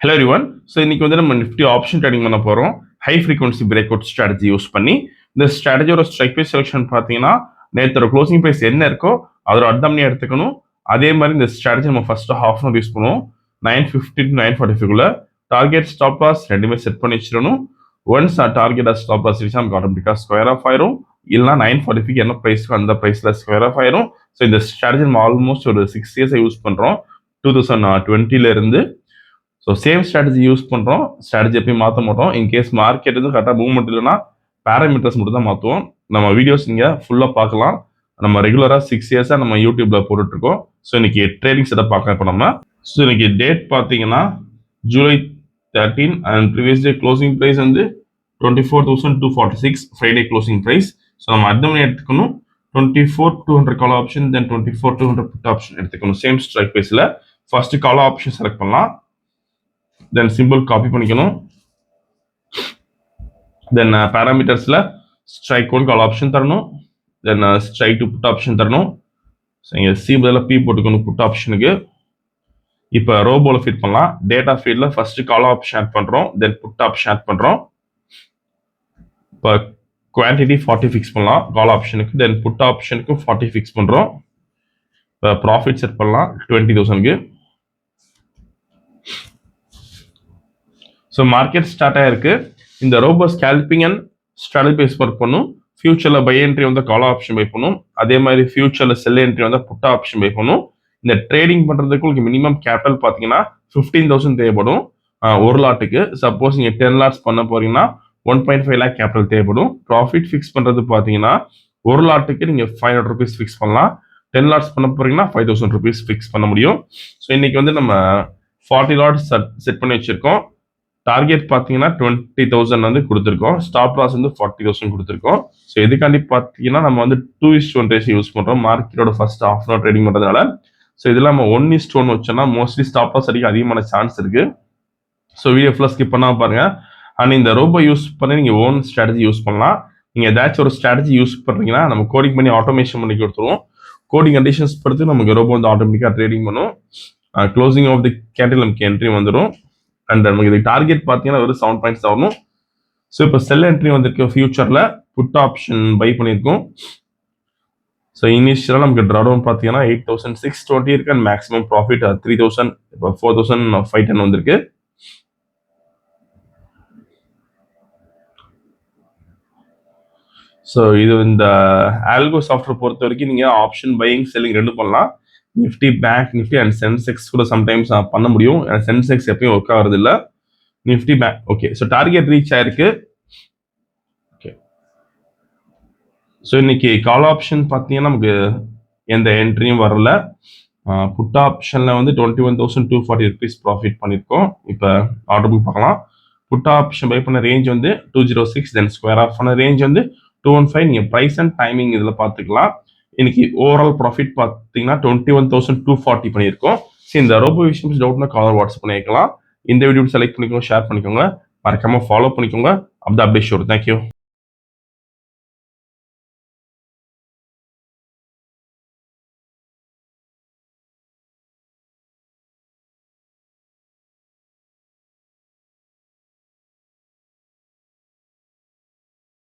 Hello everyone. So இன்னைக்கு வந்து நம்ம நிஃப்டி ஆப்ஷன் ட்ரேடிங் பண்ண போகிறோம். High frequency break out strategy use பண்ணி. இந்த ஸ்ட்ராட்டஜியோட ஸ்ட்ரைக் ப்ரைஸ் செலெக்ஷன் பார்த்தீங்கன்னா நேற்றோட க்ளோசிங் ப்ரைஸ் என்ன இருக்கோ அதோட அர்த்தம்னே எடுத்துக்கணும். அதே மாதிரி இந்த ஸ்ட்ராட்டஜி நம்ம ஃபர்ஸ்ட் ஹாஃப் அன் யூஸ் பண்ணுவோம். 9:50 to 9:45 டார்கெட் ஸ்டாப் லாஸ் ரெண்டுமே செட் பண்ணி வச்சிடணும். ஒன்ஸ் டார்கெட் ஸ்டாப் லாஸ் வச்சு நமக்கு ஆட்டோமேட்டிக்காக ஸ்கொயர் ஆஃப் ஆயிரும். இல்லைனா 9:45 என்ன ப்ரைஸ்க்கு அந்த ப்ரைஸில் ஸ்கொயர் ஆஃப் ஆயிரும். ஸோ இந்த ஸ்ட்ராட்டஜி நம்ம ஆல்மோஸ்ட் ஒரு 6 இயர்ஸை யூஸ் பண்ணுறோம். 2020 ஸோ சேம் ஸ்ட்ராட்டஜி யூஸ் பண்ணுறோம். ஸ்ட்ராட்டஜி எப்பயும் மாற்ற மாட்டோம். இன்கேஸ் மார்க்கெட் வந்து கரெக்டாக மூவ்மெண்ட் இல்லைன்னா பேராமீட்டர்ஸ் மட்டும் தான் மாற்றுவோம். நம்ம வீடியோஸ் நீங்கள் ஃபுல்லாக பார்க்கலாம். நம்ம ரெகுலராக 6 இயர்ஸாக நம்ம யூடியூப்ல போட்டுட்ருக்கோம். ஸோ இன்னைக்கு ட்ரேடிங் செட்டப் பார்க்கலாம். இப்போ நம்ம ஸோ இன்னைக்கு டேட் பார்த்தீங்கன்னா July 13 and previous day closing price வந்து 24,246 ஃப்ரைடே க்ளோசிங் ப்ரைஸ். ஸோ நம்ம அர்த்தம் எடுத்துக்கணும். 24,200 call option, then 24,200 put option எடுத்துக்கணும். சேம் ஸ்ட்ரைக் ப்ரைஸில் ஃபர்ஸ்ட் கால் ஆப்ஷன் செலக்ட் பண்ணலாம். தென் சிம்பிள் காப்பி பண்ணிக்கணும். தென் பேராமீட்டர்ஸில் ஸ்ட்ரைக் ஒன் கால் ஆப்ஷன் தரணும். Then strike two put option தரணும். ஸோ இங்கே சி பதில் பி போட்டுக்கணும் புட் ஆப்ஷனுக்கு. இப்போ ரோபோவில் ஃபிட் பண்ணலாம். டேட்டா ஃபீல்டில் ஃபர்ஸ்ட் கால் ஆப்ஷன் ஆட் பண்ணுறோம். தென் புட் ஆப்ஷன் ஆட் பண்ணுறோம். இப்போ குவான்டிட்டி 40 ஃபிக்ஸ் பண்ணலாம் கால் ஆப்ஷனுக்கு. தென் புட் ஆப்ஷனுக்கு 40 ஃபிக்ஸ் பண்ணுறோம். இப்போ ப்ராஃபிட் செட் பண்ணலாம் 20,000க்கு. ஸோ மார்க்கெட் ஸ்டார்ட் ஆயிருக்கு. இந்த robo scalping and strategy base work பண்ணும். ஃபியூச்சரில் பை என்ட்ரி வந்து கால் ஆப்ஷன் பை பண்ணும். அதே மாதிரி ஃபியூச்சரில் செல் என்ட்ரி வந்து புட் ஆப்ஷன் பை பண்ணும். இந்த ட்ரேடிங் பண்ணுறதுக்கு உங்களுக்கு மினிமம் கேபிட்டல் பார்த்தீங்கன்னா 15,000 தேவைப்படும் ஒரு லாட்டுக்கு. சப்போஸ் நீங்கள் 10 லாட்ஸ் பண்ண போறீங்கன்னா 1.5 lakh கேபிட்டல் தேவைப்படும். ப்ராஃபிட் ஃபிக்ஸ் பண்ணுறது பார்த்தீங்கன்னா ஒரு லாட்டுக்கு நீங்கள் 500 rupees ஃபிக்ஸ் பண்ணலாம். 10 லாட்ஸ் பண்ண போறீங்கன்னா 5,000 rupees ஃபிக்ஸ் பண்ண முடியும். ஸோ இன்னைக்கு வந்து நம்ம 40 லாட்ஸ் செட் பண்ணி வச்சிருக்கோம். டார்கெட் பார்த்தீங்கன்னா 20,000 வந்து கொடுத்துருக்கோம். ஸ்டாப் லாஸ் வந்து 40,000 கொடுத்துருக்கோம். ஸோ எதுக்காண்டி பார்த்தீங்கன்னா நம்ம வந்து 2:1 ரேஷியோ யூஸ் பண்ணுறோம் மார்க்கெட்டோட ஃபர்ஸ்ட் ஹாஃப் அன் ட்ரேடிங் பண்ணுறதுனால. ஸோ இதெல்லாம் நம்ம 1:1 வச்சோம்னா மோஸ்ட்லி ஸ்டாப் லாஸ் அடிக்க அதிகமான சான்ஸ் இருக்கு. ஸோ வீடியோ ஃபுல்லாக ஸ்கிப் பண்ணாம பாருங்க. அண்ட் இந்த ரோபோ யூஸ் பண்ணி நீங்கள் ஓன் ஸ்ட்ராட்டஜி யூஸ் பண்ணலாம். நீங்கள் ஏதாச்சும் ஒரு ஸ்ட்ராட்டஜி யூஸ் பண்ணுறீங்கன்னா நம்ம கோடிங் பண்ணி ஆட்டோமேஷன் பண்ணி கொடுத்துருவோம். கோடிங் கண்டிஷன்ஸ் பொறுத்து நமக்கு ரோபோ வந்து ஆட்டோமேட்டிக்காக ட்ரேடிங் பண்ணும். க்ளோசிங் ஆஃப் தி கேண்டில் நமக்கு என்ட்ரி வந்துடும். அண்ட் நமக்கு இது டார்கெட் பார்த்தீங்கன்னா ஒரு 7 பாயிண்ட்ஸ் ஆகணும். ஸோ இப்போ செல் என்ட்ரி வந்திருக்கு. ஃபியூச்சரில் புட் ஆப்ஷன் பை பண்ணியிருக்கோம். ஸோ இனிஷியலாக நமக்கு ட்ராடவுன் பார்த்தீங்கன்னா 8,620 இருக்கு. அண்ட் மேக்ஸிமம் ப்ராஃபிட் 3,000, இப்போ 4,510 வந்திருக்கு. ஸோ இது இந்த ஆல்கோ சாஃப்ட்வேர் பொறுத்த வரைக்கும் நீங்கள் ஆப்ஷன் பையிங் செல்லிங் ரெண்டு பண்ணலாம். Nifty, bank Nifty and Sensex கூட சம்டைம்ஸ் பண்ண முடியும். சென்செக்ஸ் எப்பயும் ஒர்க் ஆகிறது இல்லை. Nifty, bank okay. So target reach ஆயிருக்கு. ஓகே. ஸோ இன்னைக்கு கால் ஆப்ஷன் பார்த்தீங்கன்னா நமக்கு எந்த என்ட்ரியும் வரல. புட் ஆப்ஷனில் வந்து 21,240 rupees ப்ராஃபிட் பண்ணியிருக்கோம். இப்போ ஆர்டர் புக் பார்க்கலாம். புட் ஆப்ஷன் பை பண்ண ரேஞ்ச் வந்து 206, தென் ஸ்கொயர் ஆஃப் பண்ண ரேஞ்ச் வந்து 215. நீங்கள் ப்ரைஸ் அண்ட் டைமிங் இதில் பார்த்துக்கலாம். இன்னைக்கு ஓவரால் ப்ராஃபிட் பார்த்தீங்கன்னா 21,240 பண்ணியிருக்கோம். ஸோ இந்த ரோபோ விஷயம் டவுட்னா காலர் வாட்ஸ்அப் பண்ணிக்கலாம். இந்த வீடியோ செலக்ட் பண்ணிக்கோங்க, ஷேர் பண்ணிக்கோங்க, மறக்காம ஃபாலோ பண்ணிக்கோங்க. அப்படி அப்டேட் ஷோர். தேங்க்யூ.